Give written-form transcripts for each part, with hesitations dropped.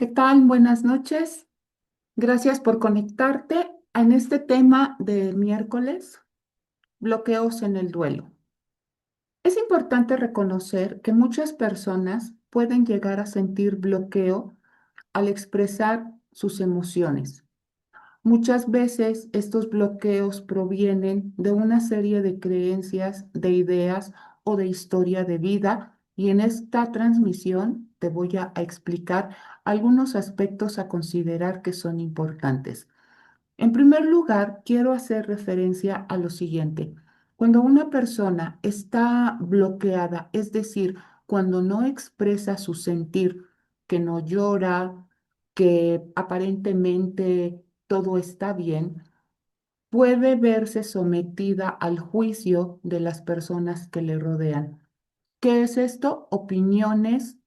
¿Qué tal? Buenas noches. Gracias por conectarte en este tema del miércoles, bloqueos en el duelo. Es importante reconocer que muchas personas pueden llegar a sentir bloqueo al expresar sus emociones. Muchas veces estos bloqueos provienen de una serie de creencias, de ideas o de historia de vida, y en esta transmisión te voy a explicar algunos aspectos a considerar que son importantes. En primer lugar, quiero hacer referencia a lo siguiente. Cuando una persona está bloqueada, es decir, cuando no expresa su sentir, que no llora, que aparentemente todo está bien, puede verse sometida al juicio de las personas que le rodean. ¿Qué es esto? Opiniones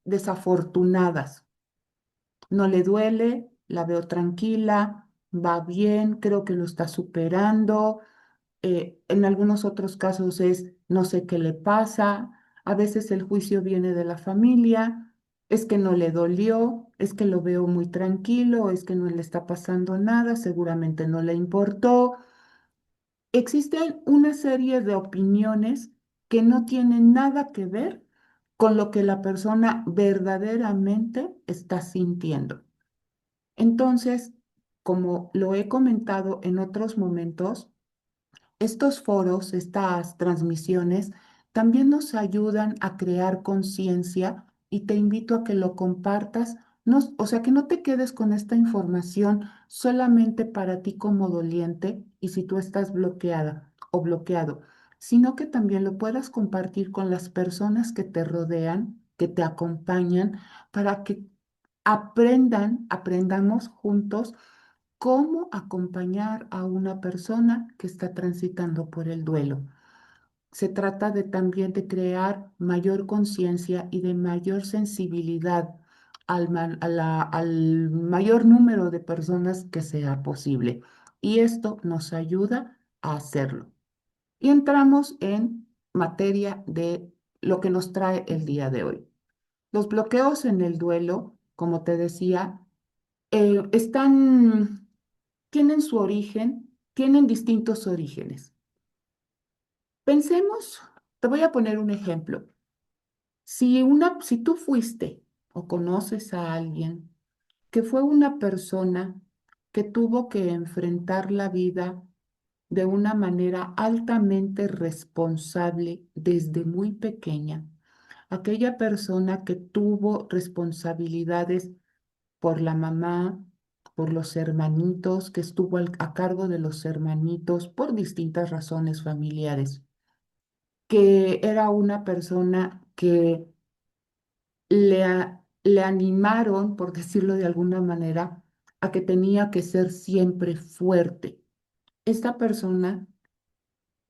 desafortunadas. No le duele, la veo tranquila, va bien, creo que lo está superando. En algunos otros casos es no sé qué le pasa. A veces el juicio viene de la familia, es que no le dolió, es que lo veo muy tranquilo, es que no le está pasando nada, seguramente no le importó. Existen una serie de opiniones que no tienen nada que ver con lo que la persona verdaderamente está sintiendo. Entonces, como lo he comentado en otros momentos, estos foros, estas transmisiones, también nos ayudan a crear conciencia y te invito a que lo compartas, no, o sea, que no te quedes con esta información solamente para ti como doliente y si tú estás bloqueada o bloqueado, sino que también lo puedas compartir con las personas que te rodean, que te acompañan, para que aprendamos juntos cómo acompañar a una persona que está transitando por el duelo. Se trata de también de crear mayor conciencia y de mayor sensibilidad al mayor número de personas que sea posible. Y esto nos ayuda a hacerlo. Y entramos en materia de lo que nos trae el día de hoy. Los bloqueos en el duelo, como te decía, tienen su origen, tienen distintos orígenes. Pensemos, te voy a poner un ejemplo. Si tú fuiste o conoces a alguien que fue una persona que tuvo que enfrentar la vida de una manera altamente responsable desde muy pequeña, aquella persona que tuvo responsabilidades por la mamá, por los hermanitos, que estuvo a cargo de los hermanitos por distintas razones familiares, que era una persona que le animaron, por decirlo de alguna manera, a que tenía que ser siempre fuerte. Esta persona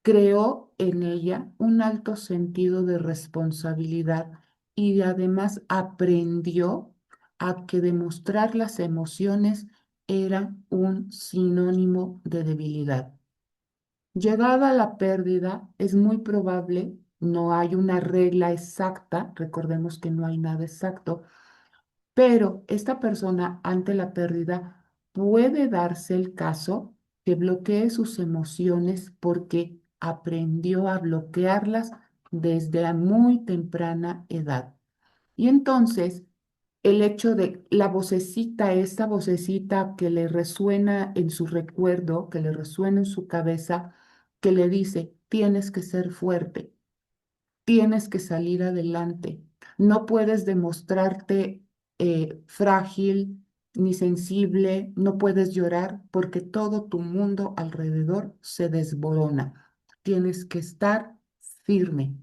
creó en ella un alto sentido de responsabilidad y además aprendió a que demostrar las emociones era un sinónimo de debilidad. Llegada la pérdida, es muy probable, no hay una regla exacta, recordemos que no hay nada exacto, pero esta persona ante la pérdida puede darse el caso que bloquee sus emociones porque aprendió a bloquearlas desde a muy temprana edad. Y entonces, el hecho de la vocecita, esta vocecita que le resuena en su recuerdo, que le resuena en su cabeza, que le dice, tienes que ser fuerte, tienes que salir adelante. No puedes demostrarte frágil ni sensible, no puedes llorar porque todo tu mundo alrededor se desborona. Tienes que estar firme.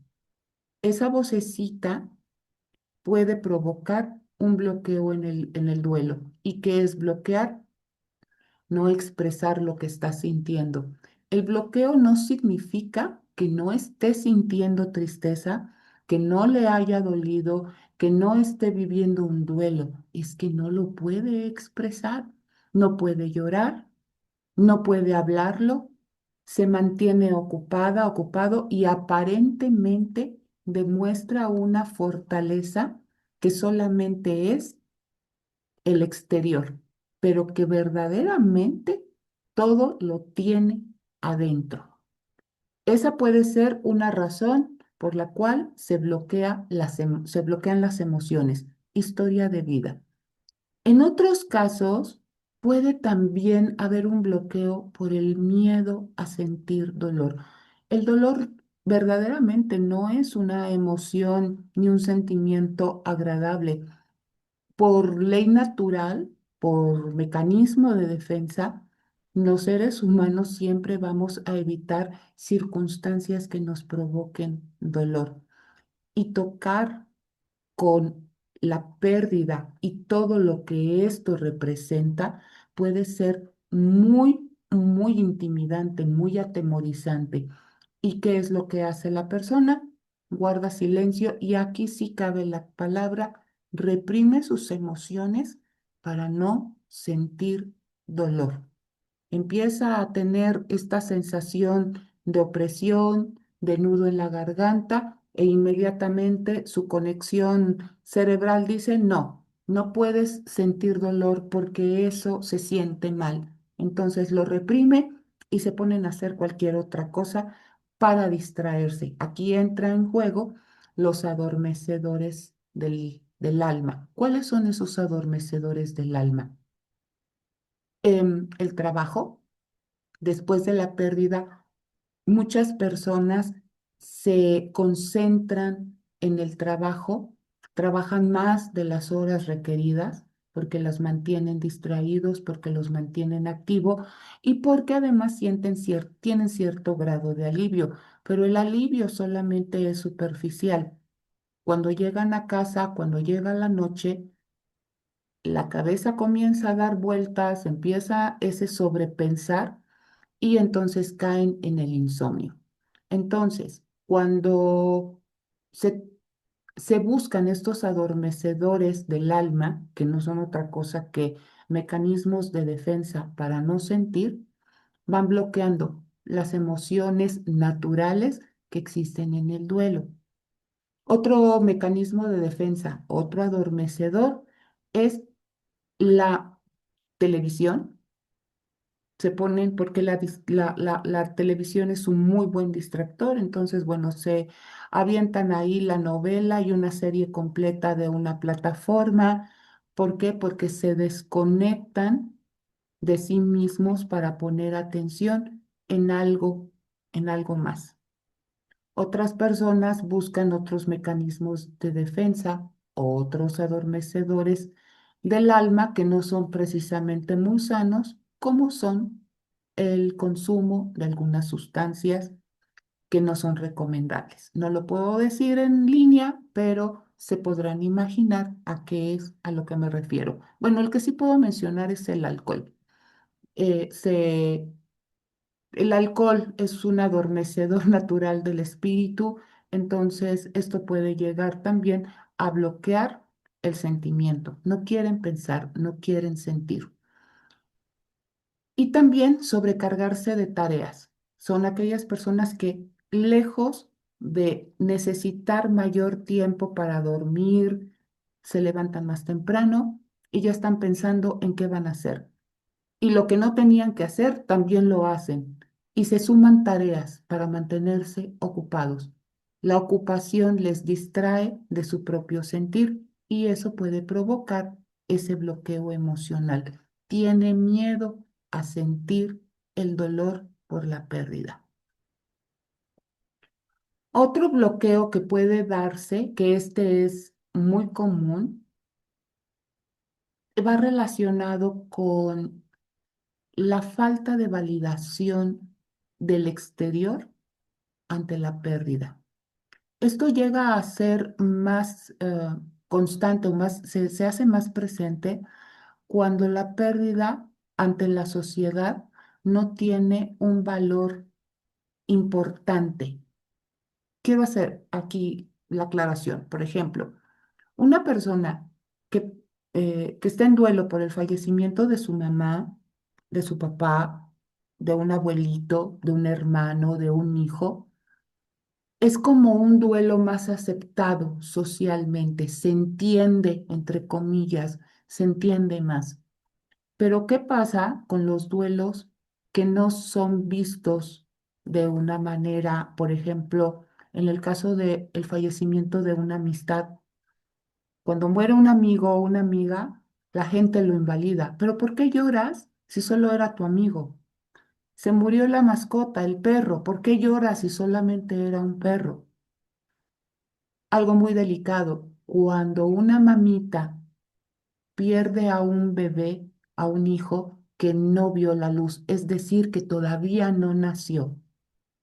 Esa vocecita puede provocar un bloqueo en el duelo. ¿Y qué es bloquear? No expresar lo que está sintiendo. El bloqueo no significa que no esté sintiendo tristeza, que no le haya dolido, que no esté viviendo un duelo. Es que no lo puede expresar, no puede llorar, no puede hablarlo, se mantiene ocupada, ocupado y aparentemente demuestra una fortaleza que solamente es el exterior, pero que verdaderamente todo lo tiene adentro. Esa puede ser una razón por la cual se bloquean las emociones. Historia de vida. En otros casos, puede también haber un bloqueo por el miedo a sentir dolor. El dolor verdaderamente no es una emoción ni un sentimiento agradable. Por ley natural, por mecanismo de defensa, los seres humanos siempre vamos a evitar circunstancias que nos provoquen dolor. Y tocar con la pérdida y todo lo que esto representa puede ser muy intimidante, muy atemorizante. ¿Y qué es lo que hace la persona? Guarda silencio y aquí sí cabe la palabra, reprime sus emociones para no sentir dolor. Empieza a tener esta sensación de opresión, de nudo en la garganta e inmediatamente su conexión cerebral dice, no, no puedes sentir dolor porque eso se siente mal. Entonces lo reprime y se ponen a hacer cualquier otra cosa para distraerse. Aquí entra en juego los adormecedores del alma. ¿Cuáles son esos adormecedores del alma? El trabajo. Después de la pérdida, muchas personas se concentran en el trabajo, trabajan más de las horas requeridas porque las mantienen distraídos, porque los mantienen activos y porque además tienen cierto grado de alivio, pero el alivio solamente es superficial. Cuando llegan a casa, cuando llega la noche, la cabeza comienza a dar vueltas, empieza ese sobrepensar y entonces caen en el insomnio. Entonces, cuando se, se buscan estos adormecedores del alma, que no son otra cosa que mecanismos de defensa para no sentir, van bloqueando las emociones naturales que existen en el duelo. Otro mecanismo de defensa, otro adormecedor, es la televisión. Se ponen, porque la televisión es un muy buen distractor, entonces, bueno, se avientan ahí la novela y una serie completa de una plataforma. ¿Por qué? Porque se desconectan de sí mismos para poner atención en algo más. Otras personas buscan otros mecanismos de defensa, otros adormecedores del alma que no son precisamente muy sanos, como son el consumo de algunas sustancias que no son recomendables. No lo puedo decir en línea, pero se podrán imaginar a qué es a lo que me refiero. Bueno, el que sí puedo mencionar es el alcohol. Eh, se el alcohol es un adormecedor natural del espíritu, entonces esto puede llegar también a bloquear el sentimiento. No quieren pensar, no quieren sentir. Y también sobrecargarse de tareas. Son aquellas personas que, lejos de necesitar mayor tiempo para dormir, se levantan más temprano y ya están pensando en qué van a hacer. Y lo que no tenían que hacer, también lo hacen. Y se suman tareas para mantenerse ocupados. La ocupación les distrae de su propio sentir y eso puede provocar ese bloqueo emocional. Tiene miedo a sentir el dolor por la pérdida. Otro bloqueo que puede darse, que este es muy común, va relacionado con la falta de validación del exterior ante la pérdida. Esto llega a ser más constante o se hace más presente cuando la pérdida ante la sociedad no tiene un valor importante. Quiero hacer aquí la aclaración. Por ejemplo, una persona que, que está en duelo por el fallecimiento de su mamá, de su papá, de un abuelito, de un hermano, de un hijo, Es como un duelo más aceptado socialmente, se entiende, entre comillas, se entiende más. Pero ¿qué pasa con los duelos que no son vistos de una manera, por ejemplo, en el caso del fallecimiento de una amistad? Cuando muere un amigo o una amiga, la gente lo invalida. ¿Pero por qué lloras si solo era tu amigo? Se murió la mascota, el perro. ¿Por qué lloras si solamente era un perro? Algo muy delicado. Cuando una mamita pierde a un bebé, a un hijo que no vio la luz, es decir, que todavía no nació,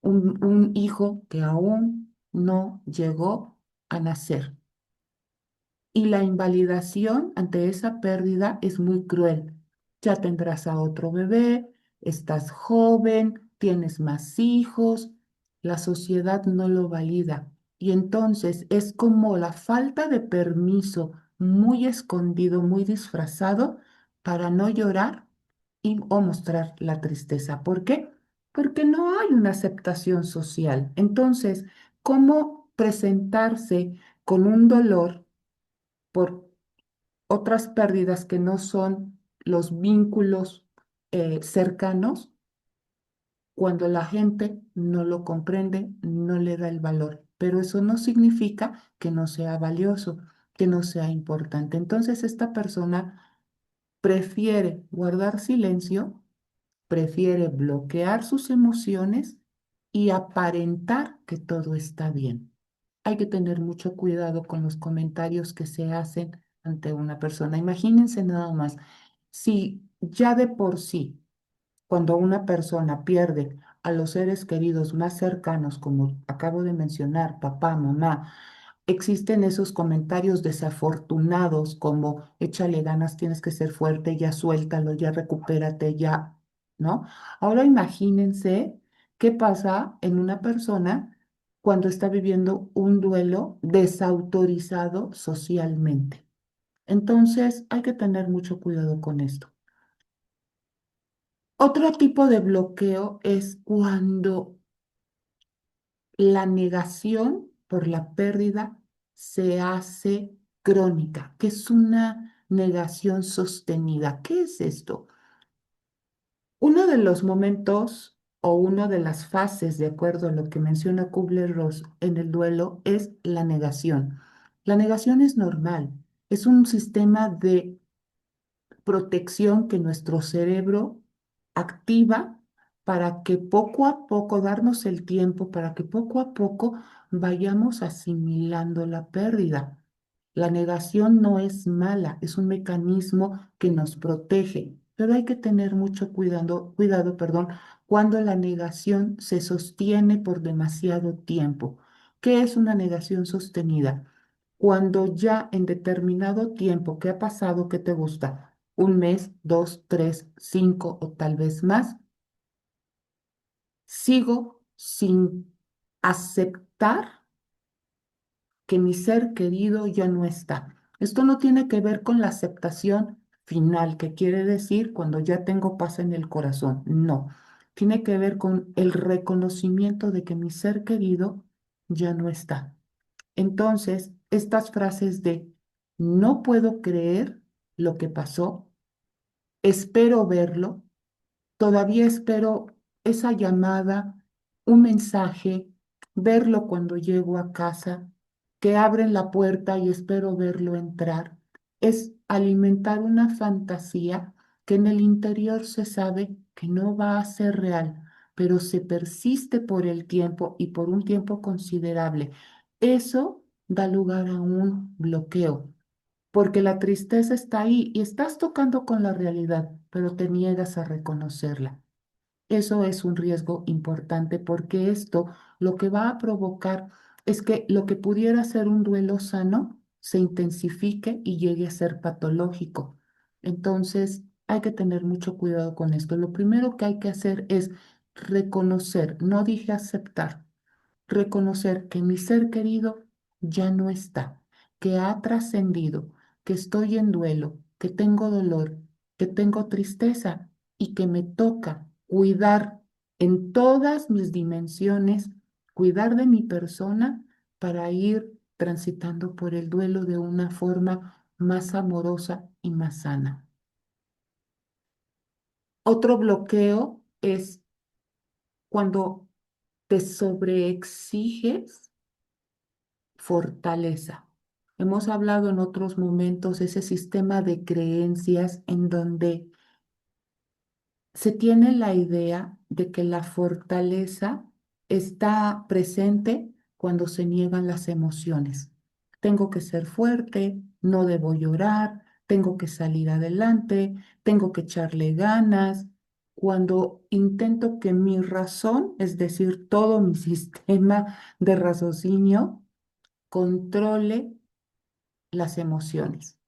un hijo que aún no llegó a nacer. Y la invalidación ante esa pérdida es muy cruel. Ya tendrás a otro bebé, estás joven, tienes más hijos, la sociedad no lo valida. Y entonces es como la falta de permiso muy escondido, muy disfrazado para no llorar o mostrar la tristeza. ¿Por qué? Porque no hay una aceptación social. Entonces, ¿cómo presentarse con un dolor por otras pérdidas que no son los vínculos cercanos cuando la gente no lo comprende, no le da el valor? Pero eso no significa que no sea valioso, que no sea importante. Entonces, esta persona prefiere guardar silencio, prefiere bloquear sus emociones y aparentar que todo está bien. Hay que tener mucho cuidado con los comentarios que se hacen ante una persona. Imagínense nada más, si ya de por sí, cuando una persona pierde a los seres queridos más cercanos, como acabo de mencionar, papá, mamá, existen esos comentarios desafortunados como échale ganas, tienes que ser fuerte, ya suéltalo, ya recupérate, ya, ¿no? Ahora imagínense qué pasa en una persona cuando está viviendo un duelo desautorizado socialmente. Entonces hay que tener mucho cuidado con esto. Otro tipo de bloqueo es cuando la negación por la pérdida se hace crónica, que es una negación sostenida. ¿Qué es esto? Uno de los momentos o una de las fases, de acuerdo a lo que menciona Kubler-Ross en el duelo, es la negación. La negación es normal, es un sistema de protección que nuestro cerebro activa para que poco a poco, darnos el tiempo, para que poco a poco vayamos asimilando la pérdida. La negación no es mala, es un mecanismo que nos protege, pero hay que tener mucho cuidado, perdón, cuando la negación se sostiene por demasiado tiempo. ¿Qué es una negación sostenida? Cuando ya en determinado tiempo que ha pasado, ¿qué te gusta? Un mes, dos, tres, cinco o tal vez más, sigo sin aceptar que mi ser querido ya no está. Esto no tiene que ver con la aceptación final, que quiere decir cuando ya tengo paz en el corazón. No, tiene que ver con el reconocimiento de que mi ser querido ya no está. Entonces, estas frases de no puedo creer lo que pasó, espero verlo, todavía espero esa llamada, un mensaje, verlo cuando llego a casa, que abren la puerta y espero verlo entrar. Es alimentar una fantasía que en el interior se sabe que no va a ser real, pero se persiste por el tiempo y por un tiempo considerable. Eso da lugar a un bloqueo porque la tristeza está ahí y estás tocando con la realidad, pero te niegas a reconocerla. Eso es un riesgo importante porque esto lo que va a provocar es que lo que pudiera ser un duelo sano se intensifique y llegue a ser patológico. Entonces, hay que tener mucho cuidado con esto. Lo primero que hay que hacer es reconocer, no dije aceptar, reconocer que mi ser querido ya no está, que ha trascendido, que estoy en duelo, que tengo dolor, que tengo tristeza y que me toca cuidar en todas mis dimensiones cuidar de mi persona para ir transitando por el duelo de una forma más amorosa y más sana. Otro bloqueo es cuando te sobreexiges fortaleza. Hemos hablado en otros momentos ese sistema de creencias en donde se tiene la idea de que la fortaleza está presente cuando se niegan las emociones. Tengo que ser fuerte, no debo llorar, tengo que salir adelante, tengo que echarle ganas. Cuando intento que mi razón, es decir, todo mi sistema de raciocinio, controle las emociones.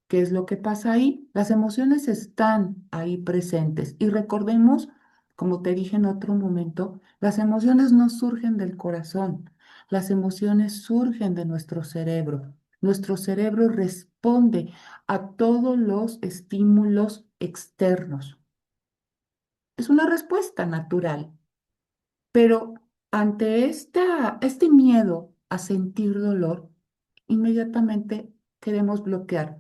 ¿Qué es lo que pasa ahí? Las emociones están ahí presentes y recordemos, como te dije en otro momento, las emociones no surgen del corazón, las emociones surgen de nuestro cerebro. Nuestro cerebro responde a todos los estímulos externos. Es una respuesta natural. Pero ante este miedo a sentir dolor, inmediatamente queremos bloquear.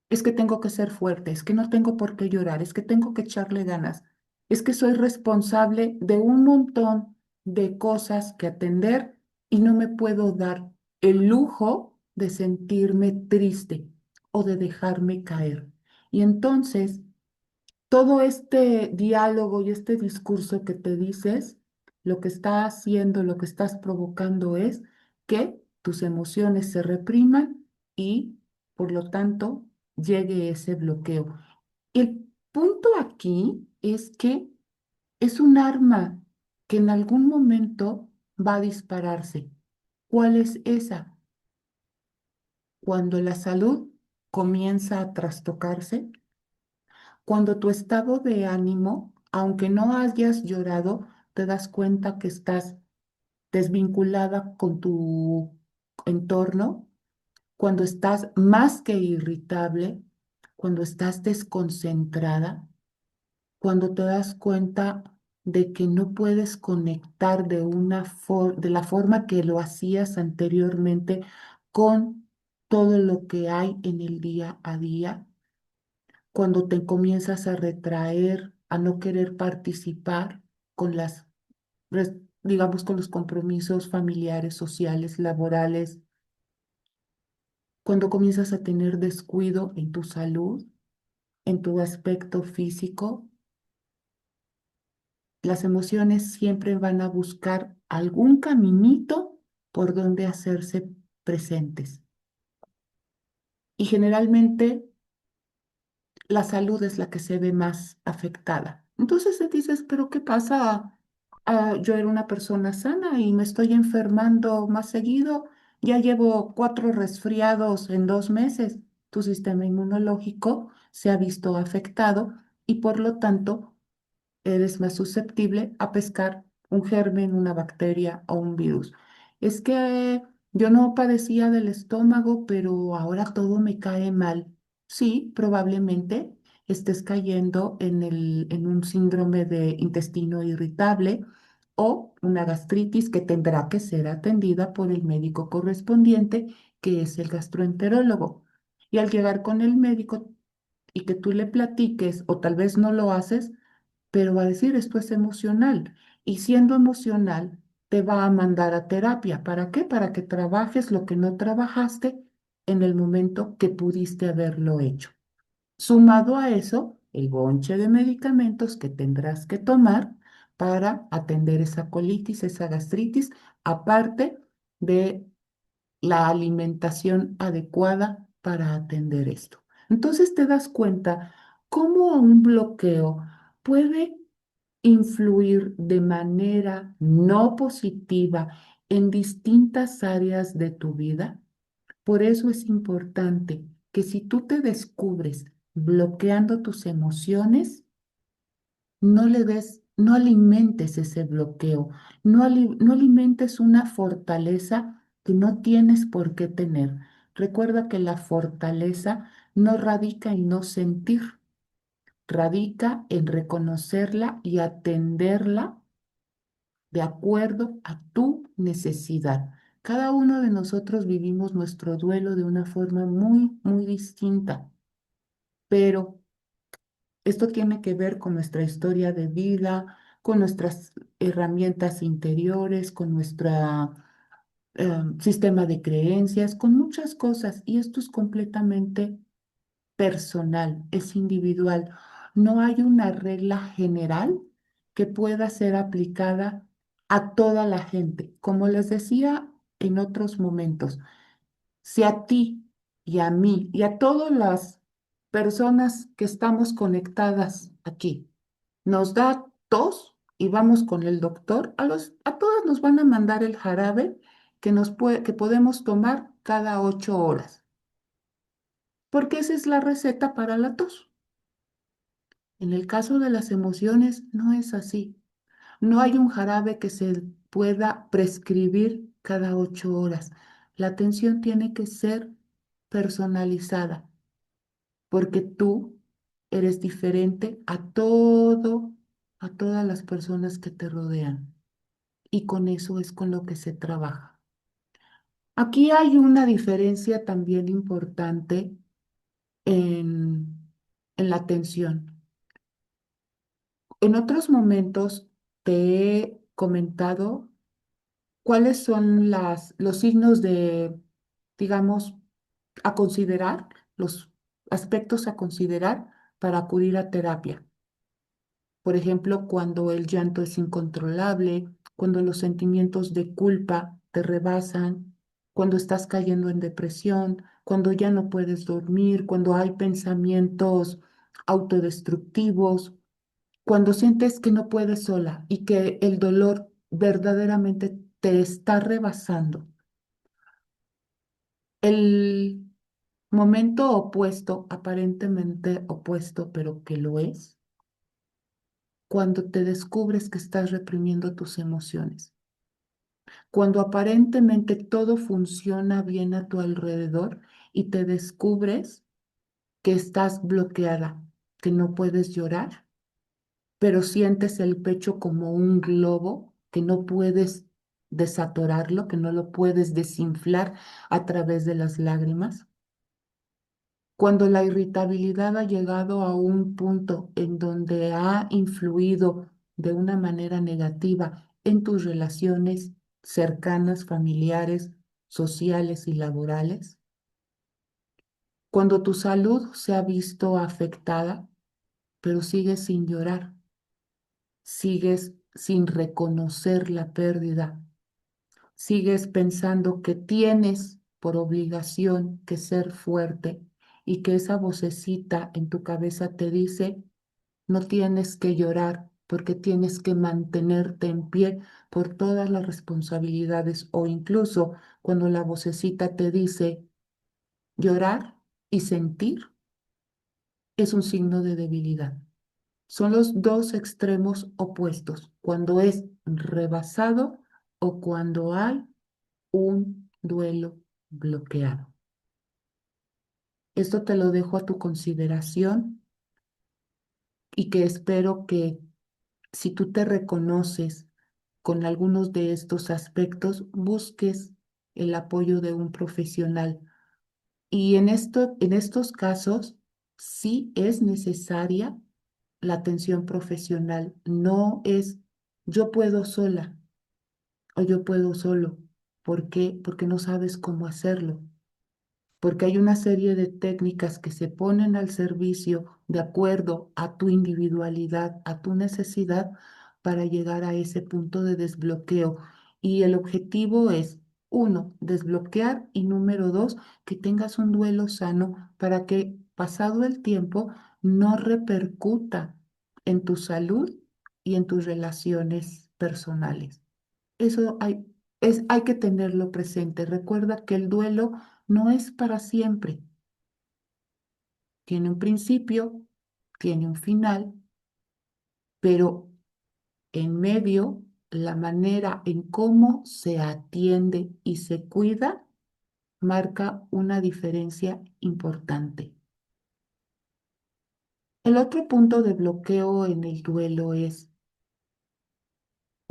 Es que tengo que ser fuerte, es que no tengo por qué llorar, es que tengo que echarle ganas, es que soy responsable de un montón de cosas que atender y no me puedo dar el lujo de sentirme triste o de dejarme caer. Y entonces todo este diálogo y este discurso que te dices, lo que está haciendo, lo que estás provocando es que tus emociones se repriman y, por lo tanto, llegue ese bloqueo. El punto aquí es que es un arma que en algún momento va a dispararse. ¿Cuál es esa? Cuando la salud comienza a trastocarse, cuando tu estado de ánimo, aunque no hayas llorado, te das cuenta que estás desvinculada con tu entorno, cuando estás más que irritable, cuando estás desconcentrada, cuando te das cuenta de que no puedes conectar de la forma que lo hacías anteriormente con todo lo que hay en el día a día, cuando te comienzas a retraer, a no querer participar con digamos, con los compromisos familiares, sociales, laborales, cuando comienzas a tener descuido en tu salud, en tu aspecto físico, las emociones siempre van a buscar algún caminito por donde hacerse presentes. Y generalmente la salud es la que se ve más afectada. Entonces te dices, pero ¿qué pasa? Yo era una persona sana y me estoy enfermando más seguido. Ya llevo 4 resfriados en 2 meses. Tu sistema inmunológico se ha visto afectado y por lo tanto eres más susceptible a pescar un germen, una bacteria o un virus. Es que yo no padecía del estómago, pero ahora todo me cae mal. Sí, probablemente estés cayendo en un síndrome de intestino irritable o una gastritis que tendrá que ser atendida por el médico correspondiente, que es el gastroenterólogo. Y al llegar con el médico y que tú le platiques, o tal vez no lo haces, pero va a decir esto es emocional. Y siendo emocional, te va a mandar a terapia. ¿Para qué? Para que trabajes lo que no trabajaste en el momento que pudiste haberlo hecho. Sumado a eso, el bonche de medicamentos que tendrás que tomar para atender esa colitis, esa gastritis, aparte de la alimentación adecuada para atender esto. Entonces te das cuenta cómo un bloqueo puede influir de manera no positiva en distintas áreas de tu vida. Por eso es importante que si tú te descubres bloqueando tus emociones, no le des, no alimentes ese bloqueo, no alimentes una fortaleza que no tienes por qué tener. Recuerda que la fortaleza no radica en no sentir, radica en reconocerla y atenderla de acuerdo a tu necesidad. Cada uno de nosotros vivimos nuestro duelo de una forma muy, muy distinta, pero esto tiene que ver con nuestra historia de vida, con nuestras herramientas interiores, con nuestro sistema de creencias, con muchas cosas, y esto es completamente personal, es individual. No hay una regla general que pueda ser aplicada a toda la gente. Como les decía en otros momentos, si a ti y a mí y a todas las personas que estamos conectadas aquí nos da tos y vamos con el doctor, a todas nos van a mandar el jarabe que podemos tomar cada 8 horas, porque esa es la receta para la tos. En el caso de las emociones, no es así. No hay un jarabe que se pueda prescribir cada 8 horas. La atención tiene que ser personalizada, porque tú eres diferente a todas las personas que te rodean. Y con eso es con lo que se trabaja. Aquí hay una diferencia también importante en la atención. En otros momentos te he comentado cuáles son los signos de, digamos, a considerar, los aspectos a considerar para acudir a terapia. Por ejemplo, cuando el llanto es incontrolable, cuando los sentimientos de culpa te rebasan, cuando estás cayendo en depresión, cuando ya no puedes dormir, cuando hay pensamientos autodestructivos, cuando sientes que no puedes sola y que el dolor verdaderamente te está rebasando. El momento opuesto, aparentemente opuesto, pero que lo es, cuando te descubres que estás reprimiendo tus emociones, cuando aparentemente todo funciona bien a tu alrededor y te descubres que estás bloqueada, que no puedes llorar, pero sientes el pecho como un globo que no puedes desatorarlo, que no lo puedes desinflar a través de las lágrimas. Cuando la irritabilidad ha llegado a un punto en donde ha influido de una manera negativa en tus relaciones cercanas, familiares, sociales y laborales. Cuando tu salud se ha visto afectada, pero sigues sin llorar, sigues sin reconocer la pérdida, sigues pensando que tienes por obligación que ser fuerte y que esa vocecita en tu cabeza te dice, no tienes que llorar porque tienes que mantenerte en pie por todas las responsabilidades, o incluso cuando la vocecita te dice, llorar y sentir es un signo de debilidad. Son los dos extremos opuestos, cuando es rebasado o cuando hay un duelo bloqueado. Esto te lo dejo a tu consideración y que espero que si tú te reconoces con algunos de estos aspectos, busques el apoyo de un profesional. Y en estos casos, sí es necesaria la atención profesional. No es yo puedo sola o yo puedo solo. ¿Por qué? Porque no sabes cómo hacerlo, porque hay una serie de técnicas que se ponen al servicio de acuerdo a tu individualidad, a tu necesidad, para llegar a ese punto de desbloqueo. Y el objetivo es, uno, desbloquear, y número dos, que tengas un duelo sano para que pasado el tiempo no repercuta en tu salud y en tus relaciones personales. Eso hay que tenerlo presente. Recuerda que el duelo no es para siempre. Tiene un principio, tiene un final, pero en medio, la manera en cómo se atiende y se cuida marca una diferencia importante. El otro punto de bloqueo en el duelo es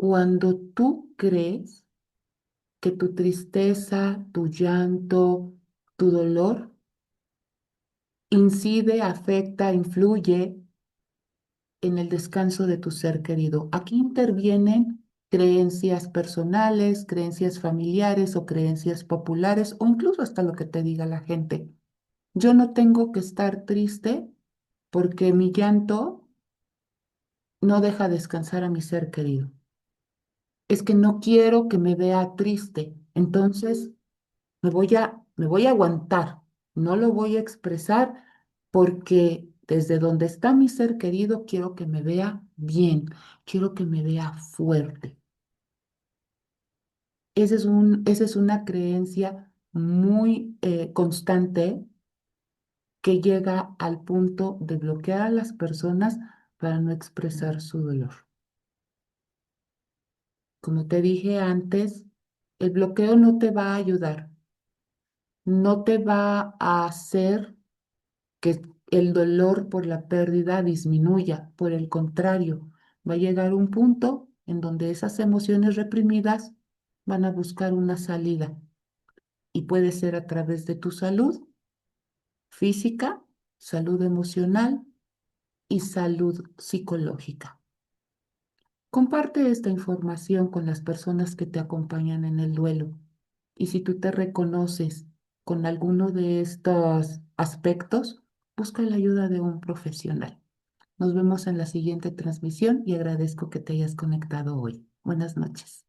Cuando tú crees que tu tristeza, tu llanto, tu dolor incide, afecta, influye en el descanso de tu ser querido. Aquí intervienen creencias personales, creencias familiares o creencias populares o incluso hasta lo que te diga la gente. Yo no tengo que estar triste porque mi llanto no deja descansar a mi ser querido. Es que no quiero que me vea triste, entonces me voy a aguantar, no lo voy a expresar porque desde donde está mi ser querido quiero que me vea bien, quiero que me vea fuerte. Esa es una creencia muy constante que llega al punto de bloquear a las personas para no expresar su dolor. Como te dije antes, el bloqueo no te va a ayudar, no te va a hacer que el dolor por la pérdida disminuya. Por el contrario, va a llegar un punto en donde esas emociones reprimidas van a buscar una salida y puede ser a través de tu salud física, salud emocional y salud psicológica. Comparte esta información con las personas que te acompañan en el duelo. Y si tú te reconoces con alguno de estos aspectos, busca la ayuda de un profesional. Nos vemos en la siguiente transmisión y agradezco que te hayas conectado hoy. Buenas noches.